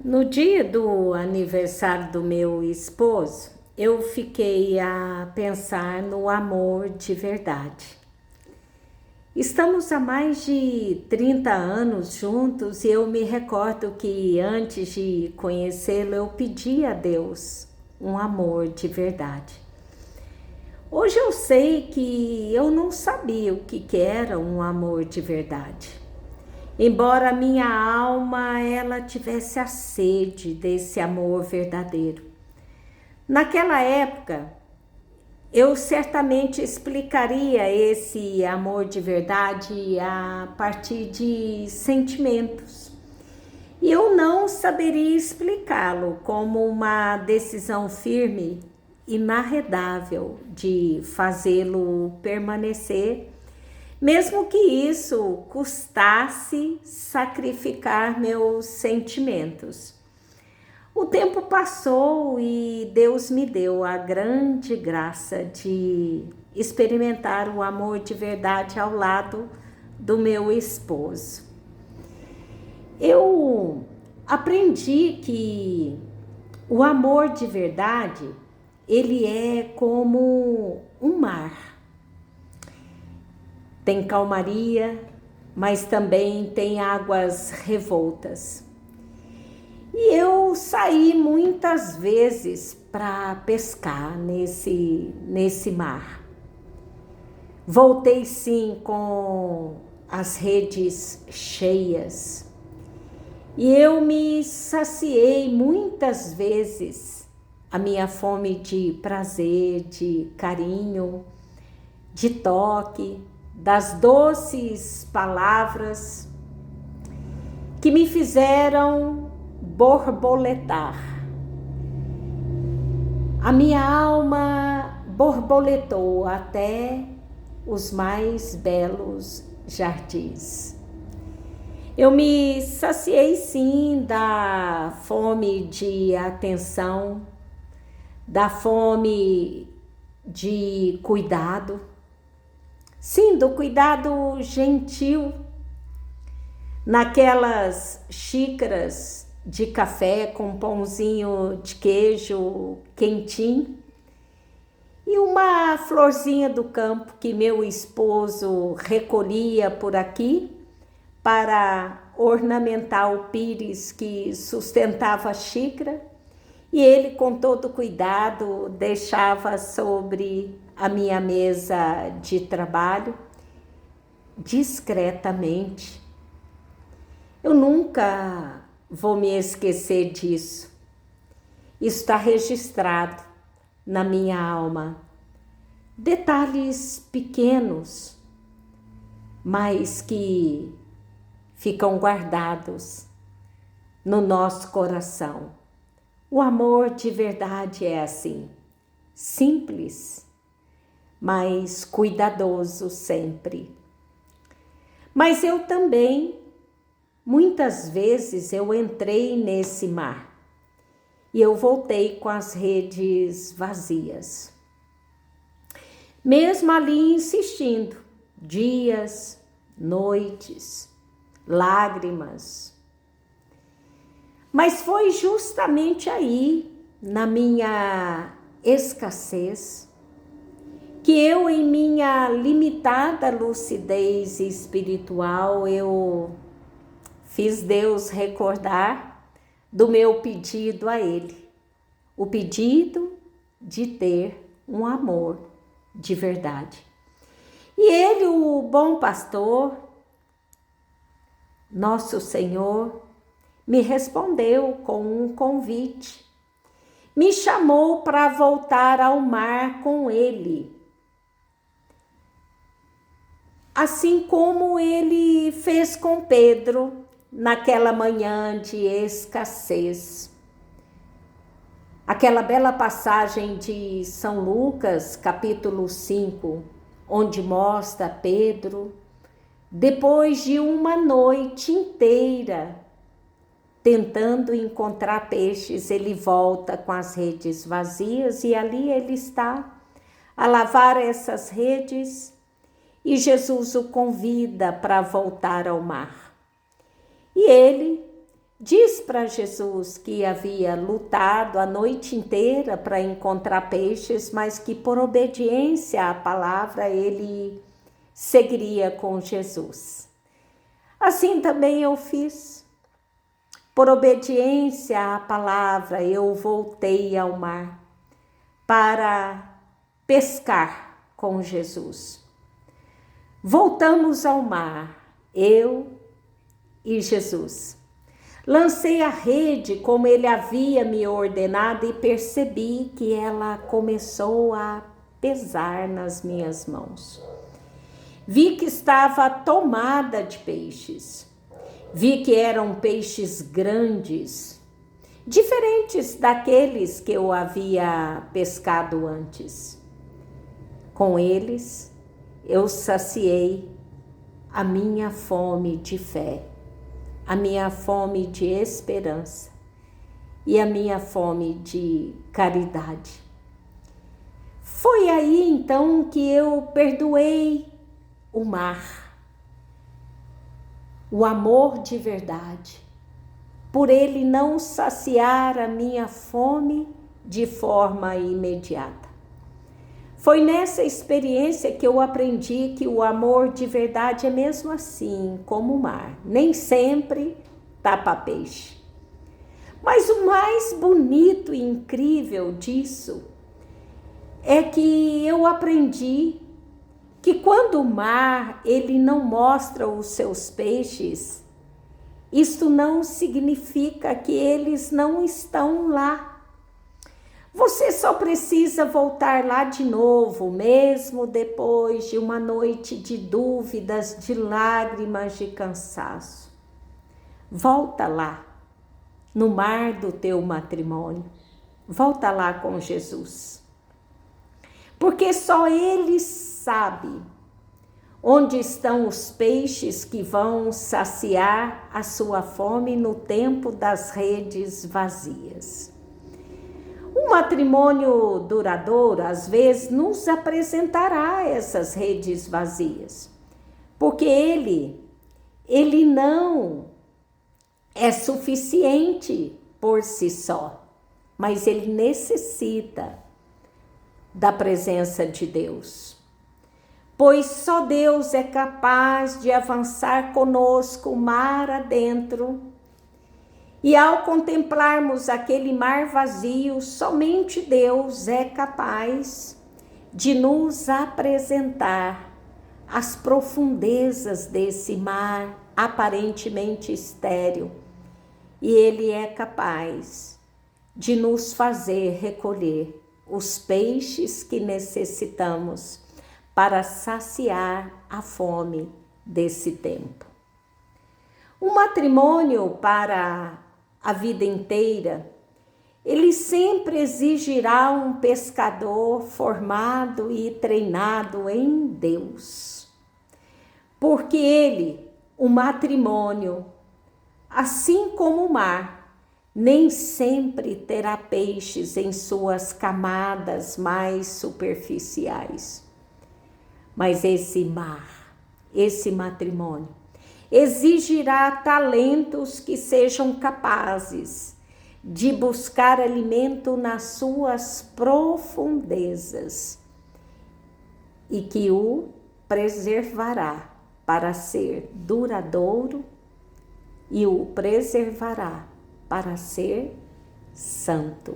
No dia do aniversário do meu esposo, eu fiquei a pensar no amor de verdade. Estamos há mais de 30 anos juntos e eu me recordo que antes de conhecê-lo eu pedi a Deus um amor de verdade. Hoje eu sei que eu não sabia o que era um amor de verdade. Embora a minha alma ela tivesse a sede desse amor verdadeiro. Naquela época, eu certamente explicaria esse amor de verdade a partir de sentimentos. E eu não saberia explicá-lo como uma decisão firme, inarredável de fazê-lo permanecer, mesmo que isso custasse sacrificar meus sentimentos. O tempo passou e Deus me deu a grande graça de experimentar o amor de verdade ao lado do meu esposo. Eu aprendi que o amor de verdade, ele é como um mar. Tem calmaria, mas também tem águas revoltas. E eu saí muitas vezes para pescar nesse mar. Voltei sim com as redes cheias. E eu me saciei muitas vezes a minha fome de prazer, de carinho, de toque, das doces palavras que me fizeram borboletar. A minha alma borboletou até os mais belos jardins. Eu me saciei sim da fome de atenção, da fome de cuidado, sim, do cuidado gentil, naquelas xícaras de café com pãozinho de queijo quentinho e uma florzinha do campo que meu esposo recolhia por aqui para ornamentar o pires que sustentava a xícara, e ele com todo cuidado deixava sobre a minha mesa de trabalho discretamente. Eu nunca vou me esquecer disso. Isso está registrado na minha alma. Detalhes pequenos, mas que ficam guardados no nosso coração. O amor de verdade é assim, simples, mas cuidadoso sempre. Mas eu também, muitas vezes eu entrei nesse mar e eu voltei com as redes vazias. Mesmo ali insistindo, dias, noites, lágrimas. Mas foi justamente aí, na minha escassez, que eu, em minha limitada lucidez espiritual, eu fiz Deus recordar do meu pedido a Ele. O pedido de ter um amor de verdade. E Ele, o bom pastor, nosso Senhor, me respondeu com um convite. Me chamou para voltar ao mar com Ele. Assim como Ele fez com Pedro naquela manhã de escassez. Aquela bela passagem de São Lucas, capítulo 5, onde mostra Pedro, depois de uma noite inteira tentando encontrar peixes, ele volta com as redes vazias e ali ele está a lavar essas redes e Jesus o convida para voltar ao mar. E ele, diz para Jesus que havia lutado a noite inteira para encontrar peixes, mas que por obediência à palavra ele seguiria com Jesus. Assim também eu fiz. Por obediência à palavra, eu voltei ao mar para pescar com Jesus. Voltamos ao mar, eu e Jesus. Lancei a rede como ele havia me ordenado e percebi que ela começou a pesar nas minhas mãos. Vi que estava tomada de peixes. Vi que eram peixes grandes, diferentes daqueles que eu havia pescado antes. Com eles, eu saciei a minha fome de fé, a minha fome de esperança e a minha fome de caridade. Foi aí então que eu perdoei o mar, o amor de verdade, por ele não saciar a minha fome de forma imediata. Foi nessa experiência que eu aprendi que o amor de verdade é mesmo assim, como o mar, nem sempre tapa peixe. Mas o mais bonito e incrível disso é que eu aprendi que quando o mar ele não mostra os seus peixes, isto não significa que eles não estão lá. Você só precisa voltar lá de novo, mesmo depois de uma noite de dúvidas, de lágrimas, de cansaço. Volta lá, no mar do teu matrimônio. Volta lá com Jesus. Porque só Ele sabe onde estão os peixes que vão saciar a sua fome no tempo das redes vazias. Um matrimônio duradouro, às vezes, nos apresentará essas redes vazias, porque ele não é suficiente por si só, mas ele necessita da presença de Deus. Pois só Deus é capaz de avançar conosco mar adentro. E ao contemplarmos aquele mar vazio, somente Deus é capaz de nos apresentar as profundezas desse mar aparentemente estéril. E Ele é capaz de nos fazer recolher os peixes que necessitamos para saciar a fome desse tempo. O matrimônio para a vida inteira, ele sempre exigirá um pescador formado e treinado em Deus. Porque ele, o matrimônio, assim como o mar, nem sempre terá peixes em suas camadas mais superficiais. Mas esse mar, esse matrimônio, exigirá talentos que sejam capazes de buscar alimento nas suas profundezas e que o preservará para ser duradouro e o preservará para ser santo.